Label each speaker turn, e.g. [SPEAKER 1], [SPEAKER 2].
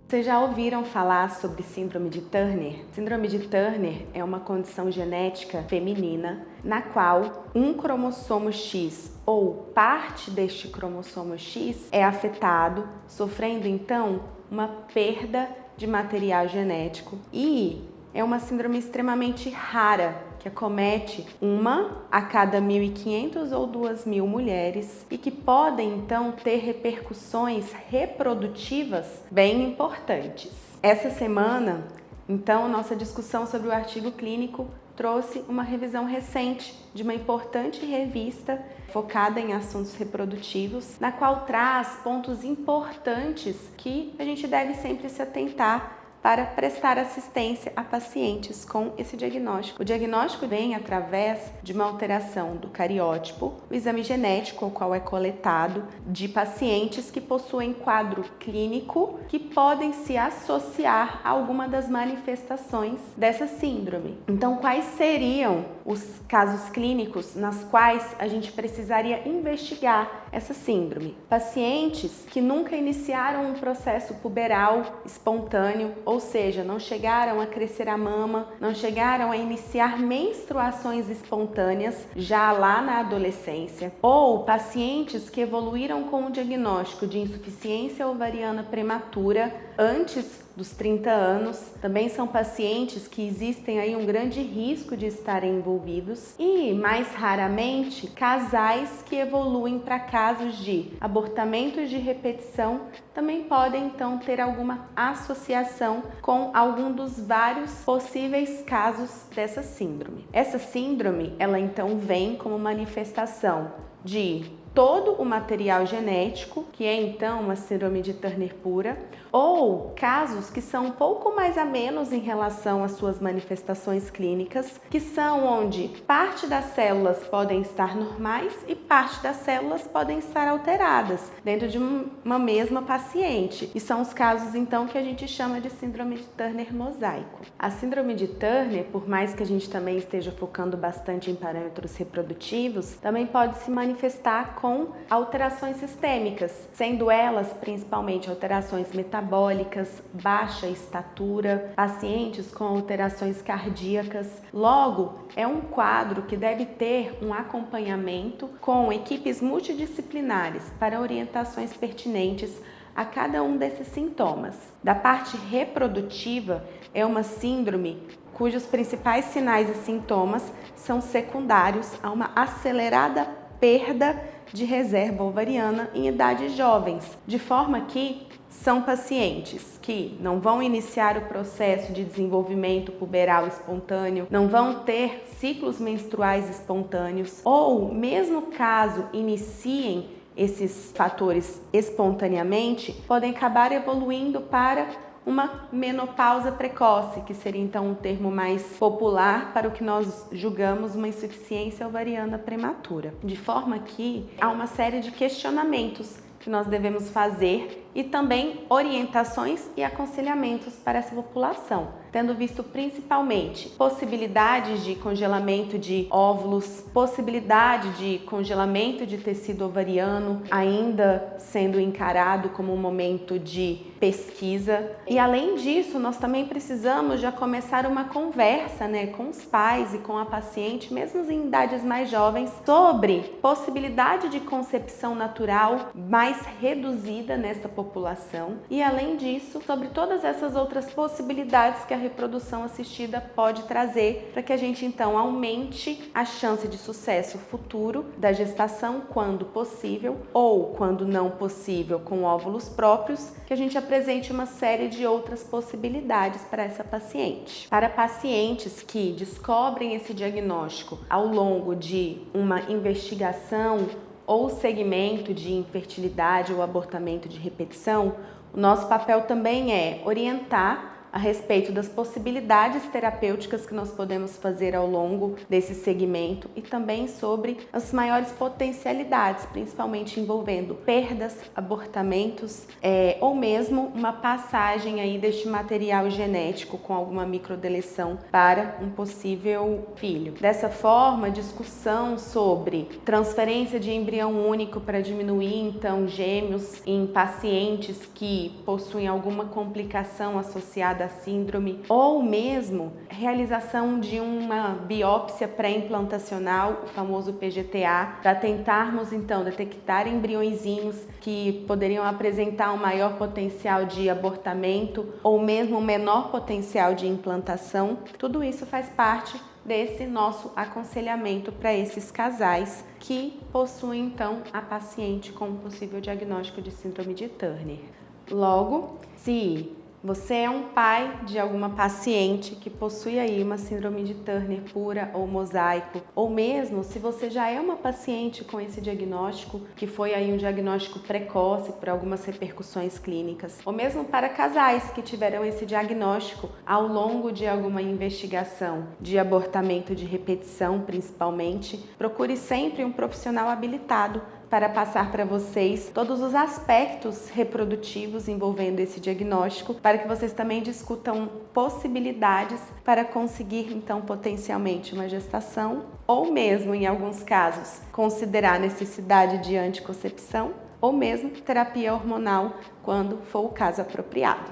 [SPEAKER 1] Vocês já ouviram falar sobre síndrome de Turner? Síndrome de Turner é uma condição genética feminina na qual um cromossomo X ou parte deste cromossomo X é afetado, sofrendo então uma perda de material genético, e é uma síndrome extremamente rara que acomete uma a cada 1.500 ou 2.000 mulheres e que podem então ter repercussões reprodutivas bem importantes. Essa semana, então, nossa discussão sobre o artigo clínico trouxe uma revisão recente de uma importante revista focada em assuntos reprodutivos, na qual traz pontos importantes que a gente deve sempre se atentar para prestar assistência a pacientes com esse diagnóstico. O diagnóstico vem através de uma alteração do cariótipo, o exame genético, o qual é coletado de pacientes que possuem quadro clínico que podem se associar a alguma das manifestações dessa síndrome. Então, quais seriam os casos clínicos nas quais a gente precisaria investigar essa síndrome? Pacientes que nunca iniciaram um processo puberal espontâneo, ou seja, não chegaram a crescer a mama, não chegaram a iniciar menstruações espontâneas já lá na adolescência, ou pacientes que evoluíram com o diagnóstico de insuficiência ovariana prematura antes dos 30 anos, também são pacientes que existem aí um grande risco de estarem envolvidos, e mais raramente casais que evoluem para casos de abortamentos de repetição também podem então ter alguma associação com algum dos vários possíveis casos dessa síndrome. Essa síndrome, ela então vem como manifestação de todo o material genético, que é então uma síndrome de Turner pura, ou casos que são um pouco mais amenos em relação às suas manifestações clínicas, que são onde parte das células podem estar normais e parte das células podem estar alteradas dentro de uma mesma paciente. E são os casos então que a gente chama de síndrome de Turner mosaico. A síndrome de Turner, por mais que a gente também esteja focando bastante em parâmetros reprodutivos, também pode se manifestar com alterações sistêmicas, sendo elas principalmente alterações metabólicas, baixa estatura, pacientes com alterações cardíacas. Logo, é um quadro que deve ter um acompanhamento com equipes multidisciplinares para orientações pertinentes a cada um desses sintomas. Da parte reprodutiva, é uma síndrome cujos principais sinais e sintomas são secundários a uma acelerada perda de reserva ovariana em idades jovens, de forma que são pacientes que não vão iniciar o processo de desenvolvimento puberal espontâneo, não vão ter ciclos menstruais espontâneos, ou mesmo caso iniciem esses fatores espontaneamente, podem acabar evoluindo para uma menopausa precoce, que seria então um termo mais popular para o que nós julgamos uma insuficiência ovariana prematura. De forma que há uma série de questionamentos que nós devemos fazer e também orientações e aconselhamentos para essa população, tendo visto principalmente possibilidades de congelamento de óvulos, possibilidade de congelamento de tecido ovariano, ainda sendo encarado como um momento de pesquisa. E além disso, nós também precisamos já começar uma conversa, com os pais e com a paciente, mesmo em idades mais jovens, sobre possibilidade de concepção natural mais reduzida nesta população, e além disso, sobre todas essas outras possibilidades que a reprodução assistida pode trazer para que a gente então aumente a chance de sucesso futuro da gestação quando possível, ou quando não possível com óvulos próprios, que a gente apresente uma série de outras possibilidades para essa paciente. Para pacientes que descobrem esse diagnóstico ao longo de uma investigação ou segmento de infertilidade ou abortamento de repetição, o nosso papel também é orientar a respeito das possibilidades terapêuticas que nós podemos fazer ao longo desse segmento e também sobre as maiores potencialidades, principalmente envolvendo perdas, abortamentos ou mesmo uma passagem aí deste material genético com alguma microdeleção para um possível filho. Dessa forma, discussão sobre transferência de embrião único para diminuir então gêmeos em pacientes que possuem alguma complicação associada à síndrome ou mesmo realização de uma biópsia pré-implantacional, o famoso PGTA, para tentarmos então detectar embriõezinhos que poderiam apresentar um maior potencial de abortamento ou mesmo um menor potencial de implantação. Tudo isso faz parte desse nosso aconselhamento para esses casais que possuem então a paciente com um possível diagnóstico de síndrome de Turner. Logo, se você é um pai de alguma paciente que possui aí uma síndrome de Turner pura ou mosaico, ou mesmo se você já é uma paciente com esse diagnóstico, que foi aí um diagnóstico precoce por algumas repercussões clínicas, ou mesmo para casais que tiveram esse diagnóstico ao longo de alguma investigação de abortamento de repetição, principalmente, procure sempre um profissional habilitado para passar para vocês todos os aspectos reprodutivos envolvendo esse diagnóstico, para que vocês também discutam possibilidades para conseguir, então, potencialmente uma gestação, ou mesmo, em alguns casos, considerar a necessidade de anticoncepção, ou mesmo terapia hormonal, quando for o caso apropriado.